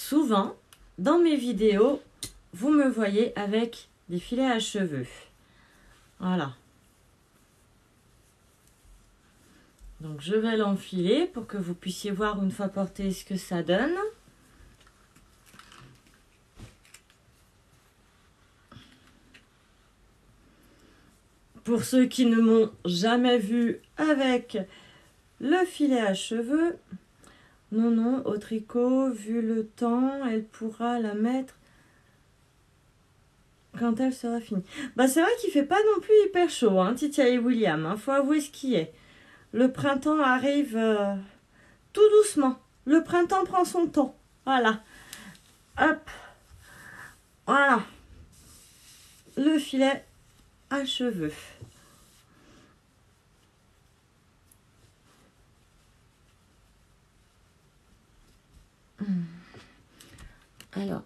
souvent, dans mes vidéos, vous me voyez avec des filets à cheveux. Voilà. Donc, je vais l'enfiler pour que vous puissiez voir une fois porté ce que ça donne. Pour ceux qui ne m'ont jamais vu avec le filet à cheveux, non, au tricot, vu le temps, elle pourra la mettre quand elle sera finie. Bah, c'est vrai qu'il fait pas non plus hyper chaud, hein, Titia et William. Hein, faut avouer ce qui est. Le printemps arrive tout doucement. Le printemps prend son temps. Voilà. Hop. Voilà. Le filet à cheveux. Alors,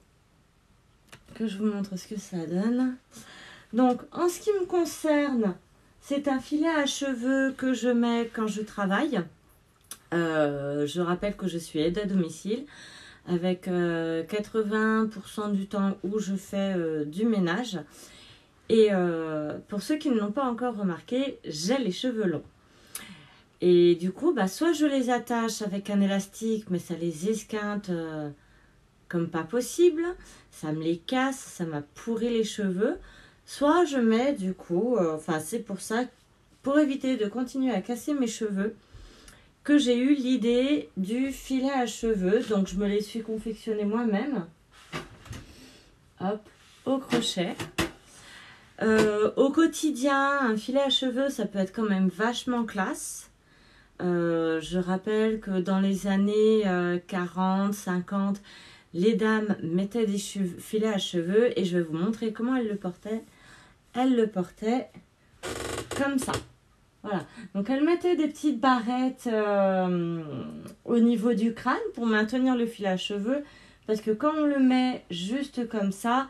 que je vous montre ce que ça donne. Donc, en ce qui me concerne, c'est un filet à cheveux que je mets quand je travaille. Je rappelle que je suis aide à domicile avec 80% du temps où je fais du ménage. Et pour ceux qui ne l'ont pas encore remarqué, j'ai les cheveux longs. Et du coup, bah, soit je les attache avec un élastique, mais ça les esquinte comme pas possible. Ça me les casse, ça m'a pourri les cheveux. Soit je mets du coup, c'est pour ça, pour éviter de continuer à casser mes cheveux, que j'ai eu l'idée du filet à cheveux. Donc je me les suis confectionnés moi-même. Hop, au crochet. Au quotidien, un filet à cheveux, ça peut être quand même vachement classe. Je rappelle que dans les années 40, 50, les dames mettaient des filets à cheveux et je vais vous montrer comment elles le portaient. Elles le portaient comme ça. Voilà. Donc elles mettaient des petites barrettes au niveau du crâne pour maintenir le filet à cheveux. Parce que quand on le met juste comme ça,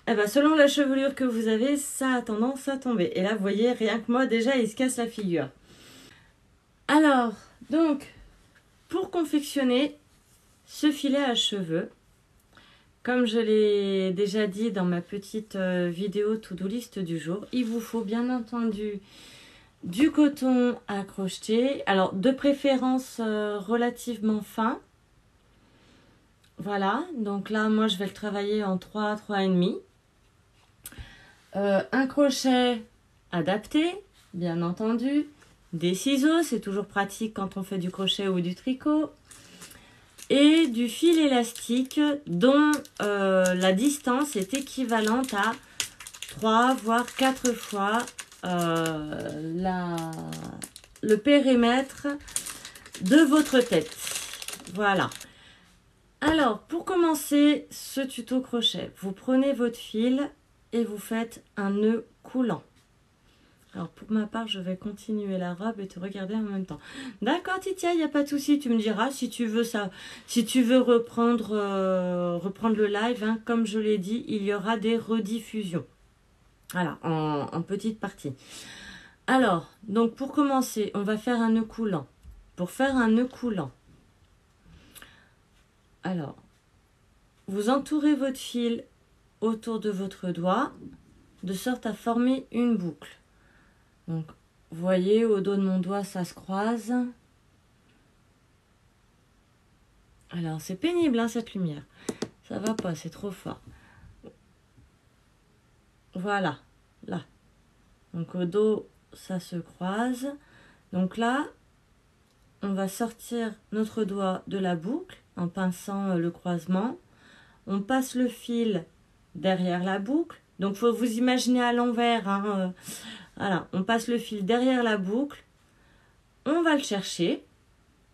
eh ben, selon la chevelure que vous avez, ça a tendance à tomber. Et là, vous voyez, rien que moi, déjà, il se casse la figure. Alors, donc, pour confectionner ce filet à cheveux, comme je l'ai déjà dit dans ma petite vidéo to-do list du jour, il vous faut bien entendu du coton à crocheter. Alors, de préférence relativement fin. Voilà, donc là, moi, je vais le travailler en 3, 3,5. Un crochet adapté, bien entendu. Des ciseaux, c'est toujours pratique quand on fait du crochet ou du tricot. Et du fil élastique dont la distance est équivalente à 3 voire 4 fois le périmètre de votre tête. Voilà. Alors, pour commencer ce tuto crochet, vous prenez votre fil et vous faites un nœud coulant. Alors, pour ma part, je vais continuer la robe et te regarder en même temps. D'accord, Titia, il n'y a pas de souci. Tu me diras si tu veux ça. Si tu veux reprendre le live, hein, comme je l'ai dit, il y aura des rediffusions. Voilà, en petite partie. Alors, donc pour commencer, on va faire un nœud coulant. Pour faire un nœud coulant, alors, vous entourez votre fil autour de votre doigt, de sorte à former une boucle. Donc, vous voyez, au dos de mon doigt, ça se croise. Alors, c'est pénible, hein, cette lumière. Ça va pas, c'est trop fort. Voilà, là. Donc, au dos, ça se croise. Donc là, on va sortir notre doigt de la boucle en pinçant le croisement. On passe le fil derrière la boucle. Donc, il faut vous imaginer à l'envers, hein, voilà, on passe le fil derrière la boucle, on va le chercher,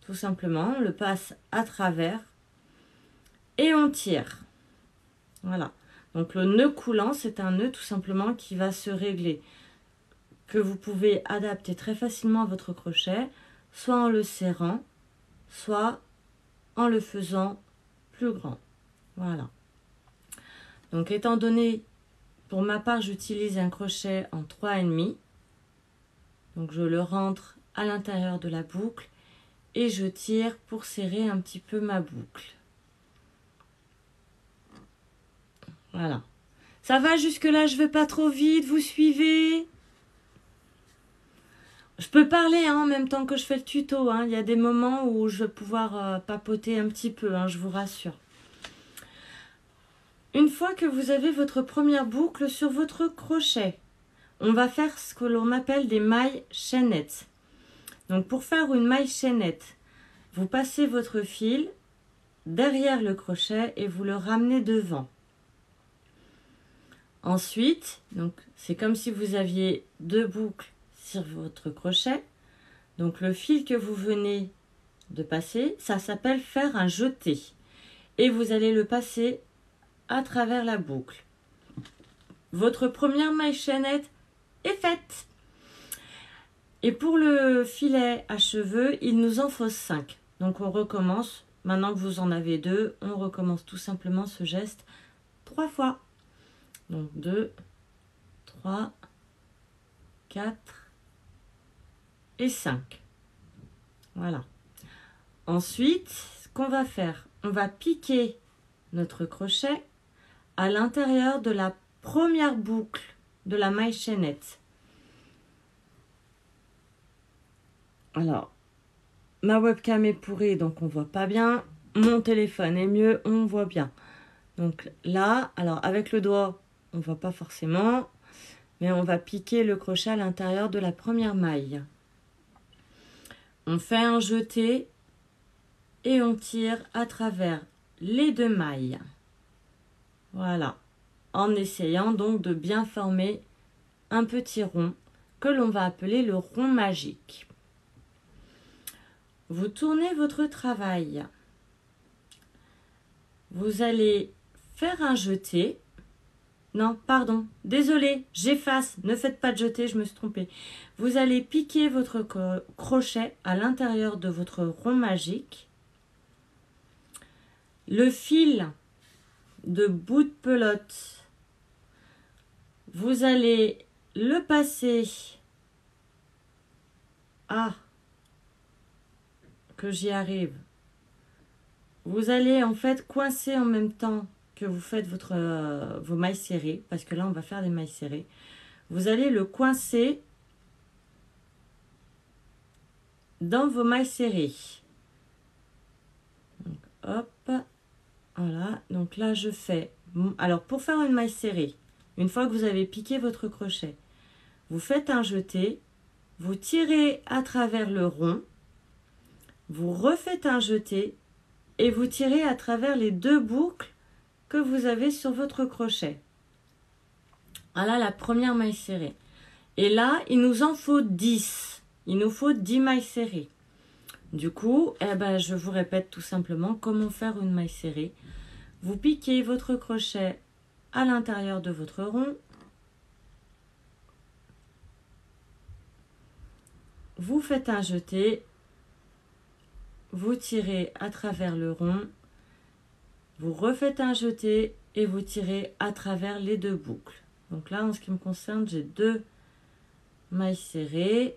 tout simplement, on le passe à travers et on tire. Voilà, donc le nœud coulant, c'est un nœud tout simplement qui va se régler, que vous pouvez adapter très facilement à votre crochet, soit en le serrant, soit en le faisant plus grand. Voilà. Donc étant donné, pour ma part, j'utilise un crochet en 3,5. Donc je le rentre à l'intérieur de la boucle et je tire pour serrer un petit peu ma boucle. Voilà. Ça va jusque-là, je vais pas trop vite, vous suivez? Je peux parler en même temps que je fais le tuto. Il y a des moments où je vais pouvoir papoter un petit peu, je vous rassure. Une fois que vous avez votre première boucle sur votre crochet, on va faire ce que l'on appelle des mailles chaînettes. Donc pour faire une maille chaînette, vous passez votre fil derrière le crochet et vous le ramenez devant. Ensuite, donc c'est comme si vous aviez deux boucles sur votre crochet. Donc le fil que vous venez de passer, ça s'appelle faire un jeté. Et vous allez le passer à travers la boucle. Votre première maille chaînette est faite. Et pour le filet à cheveux, il nous en faut 5. Donc on recommence. Maintenant que vous en avez 2, on recommence tout simplement ce geste 3 fois. Donc 2, 3, 4 et 5. Voilà. Ensuite, ce qu'on va faire, on va piquer notre crochet à l'intérieur de la première boucle de la maille chaînette. Alors, ma webcam est pourrie, donc on voit pas bien. Mon téléphone est mieux, on voit bien. Donc là, alors avec le doigt, on voit pas forcément, mais on va piquer le crochet à l'intérieur de la première maille. On fait un jeté et on tire à travers les 2 mailles. Voilà, en essayant donc de bien former un petit rond que l'on va appeler le rond magique. Vous tournez votre travail. Vous allez faire un jeté. Non, pardon, désolé, j'efface, ne faites pas de jeté, je me suis trompée. Vous allez piquer votre crochet à l'intérieur de votre rond magique. Le fil de bout de pelote, vous allez le passer que j'y arrive. Vous allez en fait coincer en même temps que vous faites vos mailles serrées, parce que là on va faire des mailles serrées. Vous allez le coincer dans vos mailles serrées. Donc, hop, voilà. Donc là je fais. Alors pour faire une maille serrée, une fois que vous avez piqué votre crochet, vous faites un jeté, vous tirez à travers le rond, vous refaites un jeté et vous tirez à travers les 2 boucles que vous avez sur votre crochet. Voilà la première maille serrée. Et là, il nous en faut 10. Il nous faut 10 mailles serrées. Du coup, je vous répète tout simplement comment faire une maille serrée. Vous piquez votre crochet à l'intérieur de votre rond. Vous faites un jeté. Vous tirez à travers le rond. Vous refaites un jeté et vous tirez à travers les 2 boucles. Donc là, en ce qui me concerne, j'ai 2 mailles serrées.